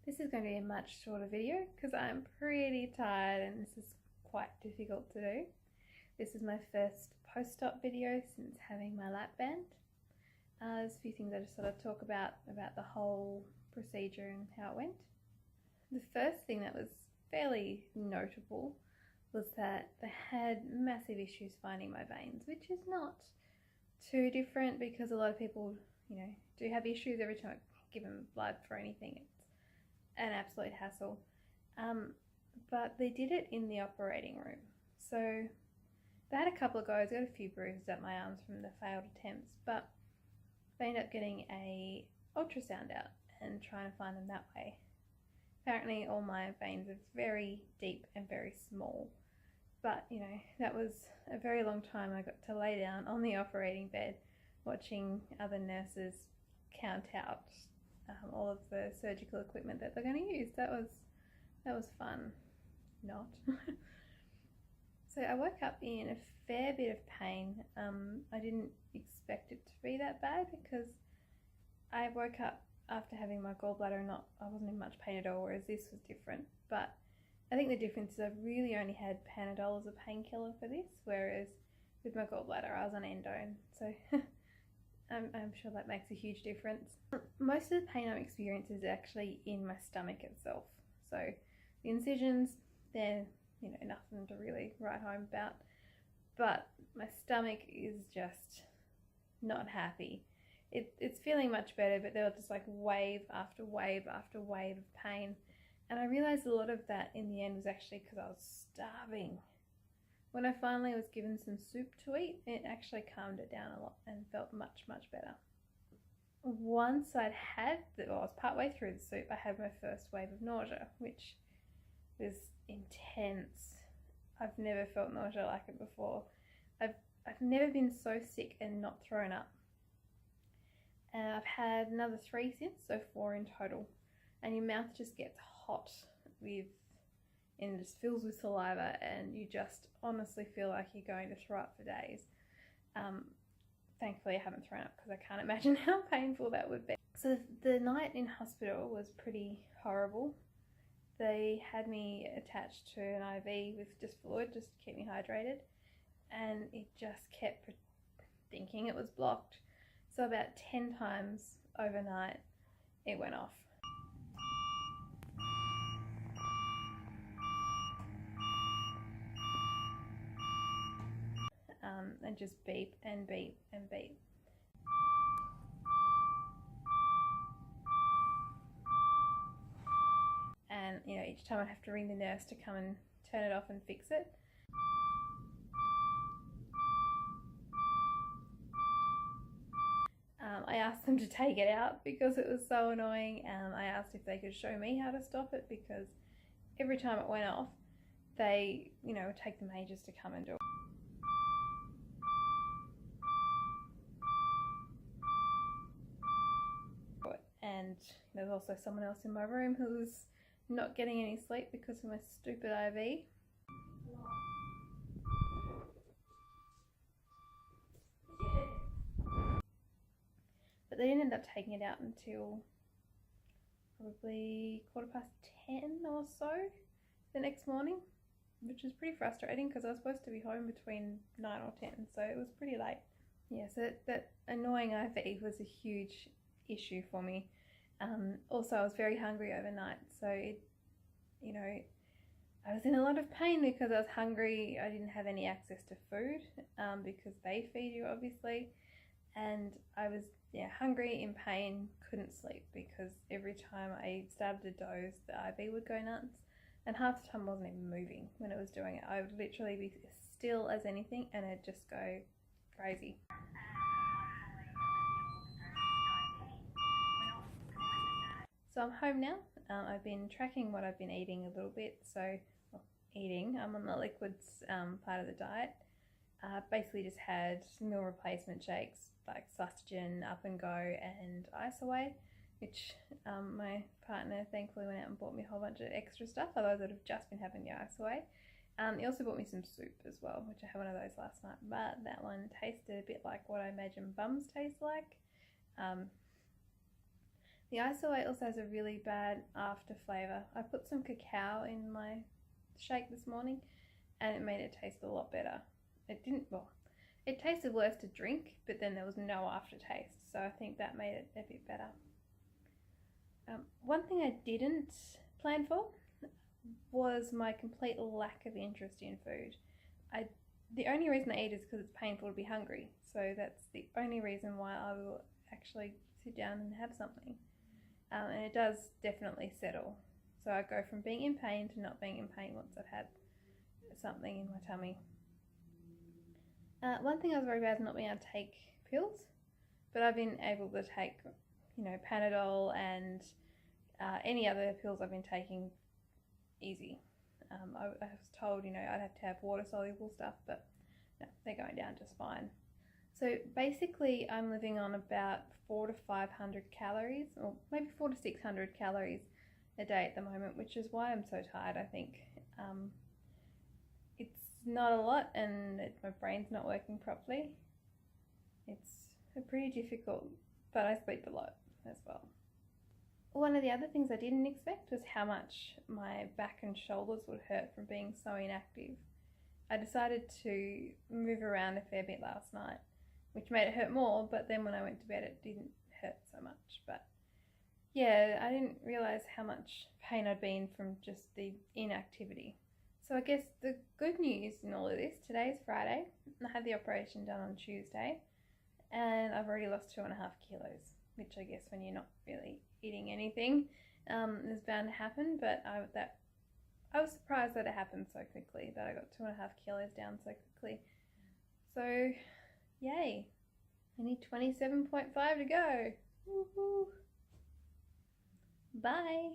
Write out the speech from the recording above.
This is going to be a much shorter video because I'm pretty tired and this is quite difficult to do. This is my first post-op video since having my lap band. There's a few things I just sort of talk about the whole procedure and how it went. The first thing that was fairly notable was that they had massive issues finding my veins, which is not too different because a lot of people, do have issues every time I give them blood for anything. It's an absolute hassle. But they did it in the operating room. So they had a couple of goes, got a few bruises at my arms from the failed attempts, but they ended up getting a ultrasound out and trying to find them that way. Apparently all my veins are very deep and very small, but that was a very long time. I got to lay down on the operating bed watching other nurses count out all of the surgical equipment that they're going to use. That was fun. Not. So I woke up in a fair bit of pain. I didn't expect it to be that bad because I woke up after having my gallbladder and I wasn't in much pain at all, whereas this was different. But I think the difference is I really only had Panadol as a painkiller for this, whereas with my gallbladder I was on endone. So I'm sure that makes a huge difference. Most of the pain I'm experiencing is actually in my stomach itself. So the incisions, they're nothing to really write home about, but my stomach is just not happy. It's feeling much better, but there was just like wave after wave after wave of pain, and I realized a lot of that in the end was actually because I was starving. When I finally was given some soup to eat, it actually calmed it down a lot and felt much better. Once I was partway through the soup, I had my first wave of nausea, which was intense. I've never felt nausea like it before. I've never been so sick and not thrown up. And I've had another 3 since, so 4 in total. And your mouth just gets hot and it just fills with saliva, and you just honestly feel like you're going to throw up for days. Thankfully I haven't thrown up because I can't imagine how painful that would be. So the night in hospital was pretty horrible. They had me attached to an IV with just fluid just to keep me hydrated, and it just kept thinking it was blocked. So about 10 times overnight it went off. And just beep and beep and beep. And each time I'd have to ring the nurse to come and turn it off and fix it. I asked them to take it out because it was so annoying. I asked if they could show me how to stop it because every time it went off, they, it would take them ages to come and do it. And there's also someone else in my room who was not getting any sleep because of my stupid IV. But they didn't end up taking it out until probably 10:15 or so the next morning, which is pretty frustrating because I was supposed to be home between 9 or 10, so it was pretty late. Yeah, so that annoying IV was a huge issue for me. Also, I was very hungry overnight, so I was in a lot of pain because I was hungry. I didn't have any access to food because they feed you, obviously, and I was hungry, in pain, couldn't sleep because every time I started to doze, the IV would go nuts, and half the time I wasn't even moving when it was doing it. I would literally be still as anything and it'd just go crazy. So I'm home now. I've been tracking what I've been eating a little bit. So I'm on the liquids part of the diet. Basically just had meal replacement shakes like Sustagen, Up and Go and Isaway, which my partner thankfully went out and bought me a whole bunch of extra stuff, otherwise I'd have just been having the Isaway. He also bought me some soup as well, which I had one of those last night, but that one tasted a bit like what I imagine bums taste like. The Isoate also has a really bad after flavour. I put some cacao in my shake this morning and it made it taste a lot better. It tasted worse to drink, but then there was no aftertaste, so I think that made it a bit better. One thing I didn't plan for was my complete lack of interest in food. The only reason I eat is because it's painful to be hungry, so that's the only reason why I will actually sit down and have something. And it does definitely settle. So I go from being in pain to not being in pain once I've had something in my tummy. One thing I was worried about is not being able to take pills, but I've been able to take, Panadol and any other pills I've been taking easy. I was told, I'd have to have water-soluble stuff, but no, they're going down just fine. So basically, I'm living on about 400 to 500 calories, or maybe 400 to 600 calories a day at the moment, which is why I'm so tired, I think. It's not a lot, and my brain's not working properly. It's pretty difficult, but I sleep a lot as well. One of the other things I didn't expect was how much my back and shoulders would hurt from being so inactive. I decided to move around a fair bit last night, which made it hurt more, but then when I went to bed it didn't hurt so much. But yeah, I didn't realise how much pain I'd be in from just the inactivity. So I guess the good news in all of this, today is Friday, I had the operation done on Tuesday, and I've already lost 2.5 kilos, which I guess when you're not really eating anything is bound to happen, but I was surprised that it happened so quickly, that I got 2.5 kilos down so quickly. So yay, I need 27.5 to go. Woohoo! Bye.